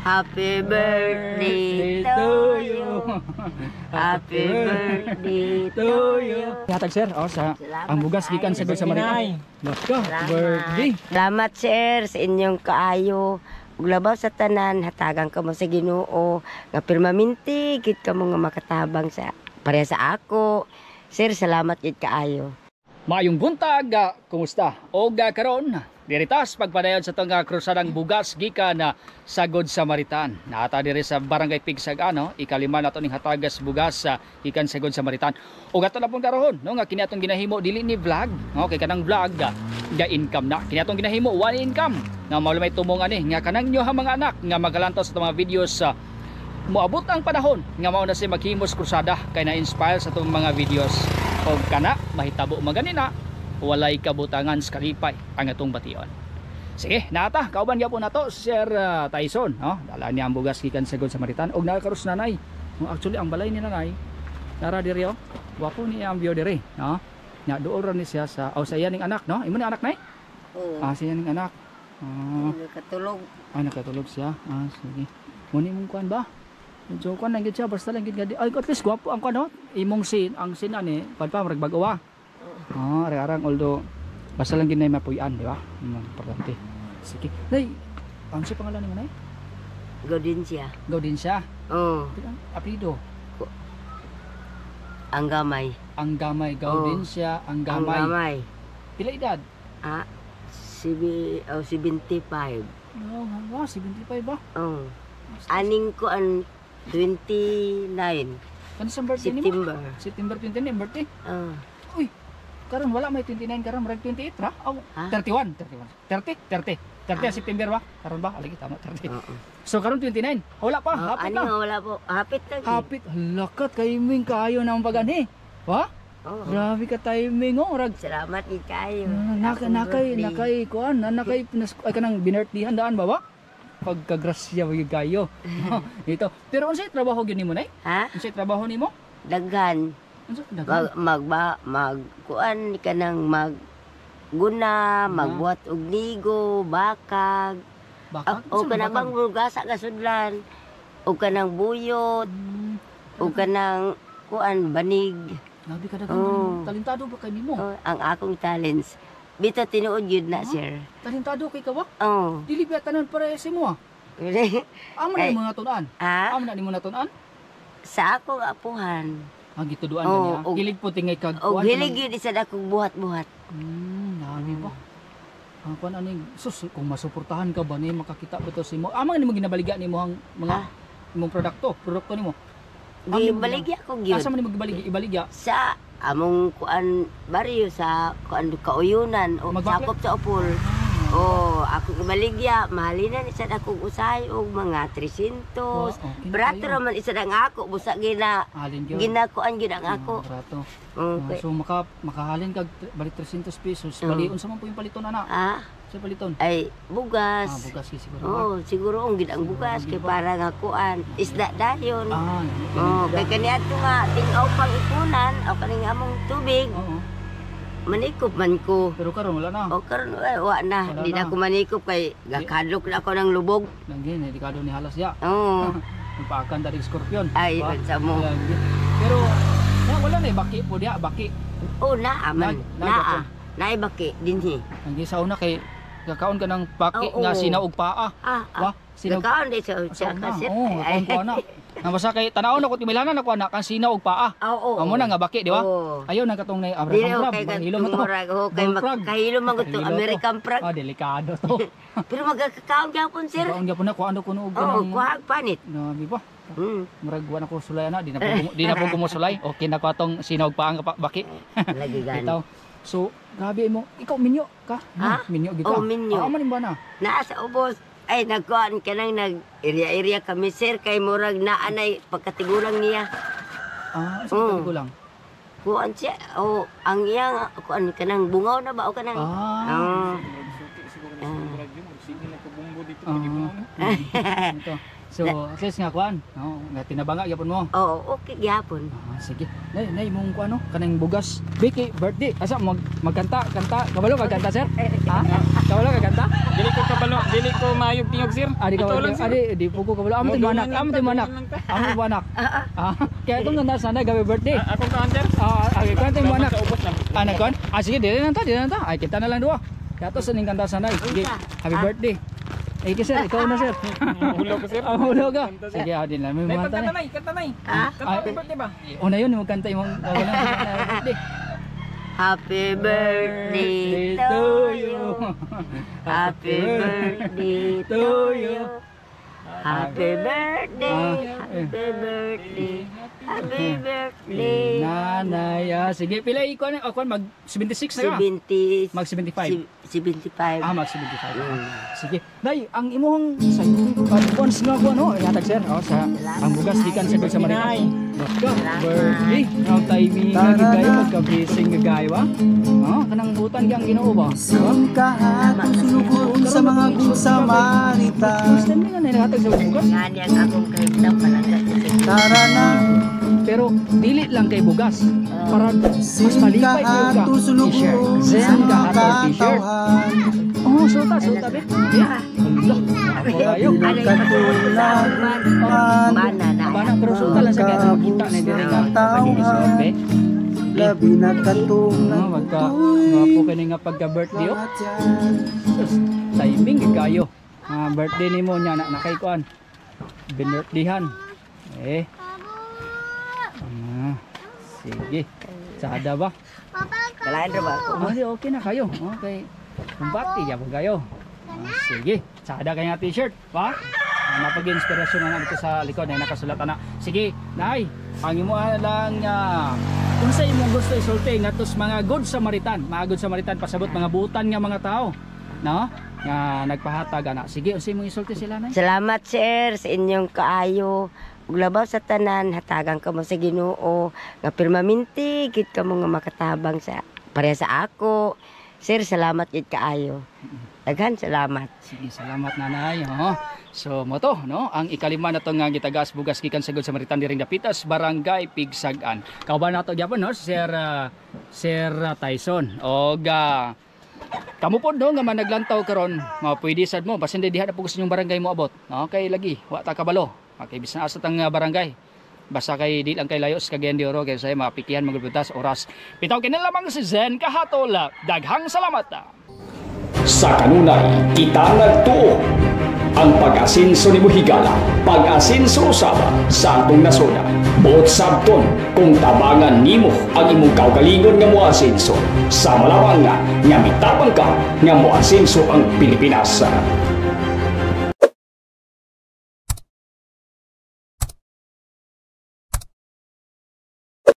Happy birthday to you. Happy birthday to you. Hatag sir, sa ang bugas gikan sa Good Samaritan. Laka, birthday. Salamat sir sa inyong kaayo. Ug labaw sa tanan, hatagan ka mo sa Ginoo nga permanente gid ka mo nga makatabang sa pareha sa ako. Sir, salamat gid kaayo. Maayong buntag, kumusta? O karon, diritas pagpadayon sa itong krusadang bugas gikan na sa Good Samaritan. Naata diri sa Barangay Pigsag, ikalima na ito ning hatagas bugas gikan sa Good Samaritan. O gato na pong karoon, no, nga kini atong ginahimo dili ni vlog, no, kay kanang vlog ga income na. Kini atong ginahimo one income. Nga maulay tumong ani nga kanang inyo mga anak nga magalantaw sa mga videos moabot ang panahon nga mao na si maghimos krusada kay na-inspire sa itong mga videos. O kana mahitabo maganina walay kabutangan sa kalipay ang atong bation. Sige, nata kauban gyapon nato Sir Tyson, no? Dala niya ang bugas gikan sa Good Samaritan og nakakarus nanay. No, actually ang balay ni nanay nara diri wapo ni ang view diri, no? Nya duol ra ni siya sa sa iya ning anak, no? Imo ni anak nay? Oo. Siya ning anak. Nakatulog. Nakatulog siya. Sige. Muni mong kuan ba? So kuan lang gid siya basta lang gid gadi. Ay at least gwapo ang kuan, no? Imong ang sin ani pan pa murag bag-o. Arang although basta lang gid nay mapuy-an, di ba? Importante. Sige. Nay, ang si pangalan nimo nay? Gaudensia. Gaudensia. Oo. Apelyido? Ang gamay. Ang gamay, Gaudensia, ang gamay. Ang gamay. Pila edad? 75. Oh, 75 ba? Oo. Aning ko ang 29 Kan sa birthday nimo? September. September 29 birthday. Uy, karon wala may 29 karon murag 28 ra. 31. 30 September ba? Karon ba? Aligi tama 30. So karon 29. Wala pa, hapit na. Wala po. Hapit na. Hapit. Lakat timing kaayo na ang pagani. Ha? Grabe ka timing murag. Salamat ni kayo. Nakay kuan, nakay kanang binirthdayan daan ba ba? Pagkagrasya wagi kayo. Ito. Pero unsay trabaho gyud nimo nay? Unsay trabaho nimo? Daghan. Kuan ka nang magguna, magbuhat og ligo, bakag. O kanang banggugasa gasudlan. O kanang buyot. O kanang kuan banig. Grabe ka dagan. Talentado ba kay nimo? Ang akong talents. Bito tinuod yun na, sir. Talentado kay ka ba? Oo. Dili ba tanan para sa imo? Amo na mo natunan. Amo na nimo natunan? Sa akong apuhan. Gituduan niya. Hilig po tingay kag kuan. Hilig yun isa akong buhat-buhat. Dami ba? Ang kuan ani sus kung masuportahan ka ba ni makakita ba to sa imo? Amang nimo ginabaliga nimo ang mga imong produkto nimo. Gibaligya ko gyud. Asa man nimo ibaligya? Sa among kuan baryo sa kuan kauyunan o sakop sa upol. Ako gibaligya, mahalinan isa akong usay og mga 300. Barato man isa ang ako busa ginakuan gyud ang ako. Barato. So makahalin kag balik 300 pesos. Balion sa man po yung paliton ana. Sa paliton. Ay bugas. Bugas ki siguro. Siguro ang gid ang bugas kay para nga kuan isda dayon. Kay kani ato nga ting-aw pang ipunan o kaning among tubig. Manikop man ko. Pero karon wala na. Karon wala na. Di na ako manikop kay gakadlok na ako ng lubog. Nanggin, delikado ni halas ya. Paakan dari scorpion. Ay, sa mo. Pero wala na baki po diya, baki. Naa man. Naay baki dinhi. Ang sa una kay kakaon ka ng baki nga sinaog paa. Kakaon di sa kasi. Kakaon po na. Nabasa kay tanaw na ko timilana na ko anak kan sinaog paa. Amo na nga baki, di ba? Ayaw na katong nay American crab. Hilom mo to. Kay kahilo man to American crab. Delikado to. Pero magkakaon gyapon sir. Kaon gyapon na ko ano kuno og kuha panit. Nabi pa. Murag wa na ko sulay na, di na po kumusulay. Okay na ko atong sinaog paa nga baki. Lagi gani. So, grabe mo. Ikaw minyo ka? Minyo gid ka. Minyo. Amo ba na? Naa sa ubos. Ay, nagkuhan ka nang nag-area-area kami, sir. Kay murag naanay pagkatigulang niya. Sa katigulang? Kuhan siya. Ang iyang, kuhan ka nang bungaw na ba? O ka nang? So, at least nga kuhan. Nga tinabanga, yapon mo. Okay, yapon. Sige. Nay, mong kuhan, kanang bugas. Biki, birthday. Asa, magkanta, kanta. Kabalo ka kanta, sir? Kabalo ka kanta? Dili ko kabalo, dili ko mayog tingog sir. Adi ka Ito lang sir. di po ko kabalo. Amo ti manak, amo ti manak. Amo manak. Kaya itong ganda sana gabi birthday. Akong kaan sir. Okay, kanto mo anak. Sa ubos na. Anak kon? Sige, dili na ta. Ay, kita na lang duwa. Kato sa ning kanta sana. Sige, happy birthday. Eh, sir, ikaw na sir. Hulog ko sir. Hulog ka. Sige, din lang. May manta na. Katanay. Happy birthday ba? Una yun, yung kanta yung birthday. Happy birthday to you. Happy birthday to you. Happy birthday. Happy birthday. Happy birthday. Nanay. Sige, pila ikaw na. Ako mag 76 na ka. 70. Mag 75. 75. Mag 75. Sige. Nay, ang imong sa advance nga ko no, ihatag sir. Sa ang bugas gikan sa sa Marinas. Birthday. Ang timing nga gigayo magka-blessing gigayo ba? Kanang butan gyang Ginoo ba? Singkahat sulugon sa mga gusamarita. Gusto niyo nga ihatag sa bugas. Ngani ang akong kaibdang palagat. Tara na. Pero dili lang kay bugas. Para mas malipay Singkahat ka. sulugon sa Zen mga ka t-shirt. katawan. Suta bet. Allah. Ako tayo. Katulad Mana na. Bana pero suta lang sa kaya makita na diri nga pag-isuot be. labi na katulad Magka nga po kani nga pagka-birthday oh. Timing kayo. Birthday nimo nya na kay kuan. Binirthdayan. Sige. Sada ba? Kalain ra ba ako? Okay na kayo. Okay. Kumbati ya po kayo. Sige. Sada kay nga t-shirt, ba? Napag-inspirasyon na dito sa likod ay nakasulatan na. Sige, nay. Ang imo lang kung sa imong gusto isulti ngatos mga good Samaritan, pasabot mga butan nga mga tao, no? Nga nagpahatag ana. Sige, unsa imong isulti sila nay? Salamat sir sa inyong kaayo. Ug labaw sa tanan hatagan ka mo sa Ginoo nga permanente gid ka mo nga makatabang sa pareha sa ako. Sir, salamat gid kaayo. Daghan salamat. Sige, salamat nanay. So mo to, no? Ang ikalima na to nga gitagas bugas gikan sa Good Samaritan diring Dapitas, Barangay Pigsagan. Kauban nato gyapon no, Sir Tyson. Og kamo po do nga managlantaw karon, pwede sad mo basin diha na pugos inyong barangay mo abot. Okay lagi, wa ta kabalo. Okay, bisan asa tang barangay. Basta kay di lang kay layos Cagayan de Oro kay say mapikihan maglutas oras. Bitaw kini lamang si Zen Kahatola. Daghang salamat. Sa kanunay, kita nagtuo ang pag-asinso ni Buhigala, pag-asinso usaba sa atong nasona. Buot sabton kung tabangan nimo ang imong kaugalingon nga moasinso. Sa malawang nga mitapang ka nga moasinso ang Pilipinas.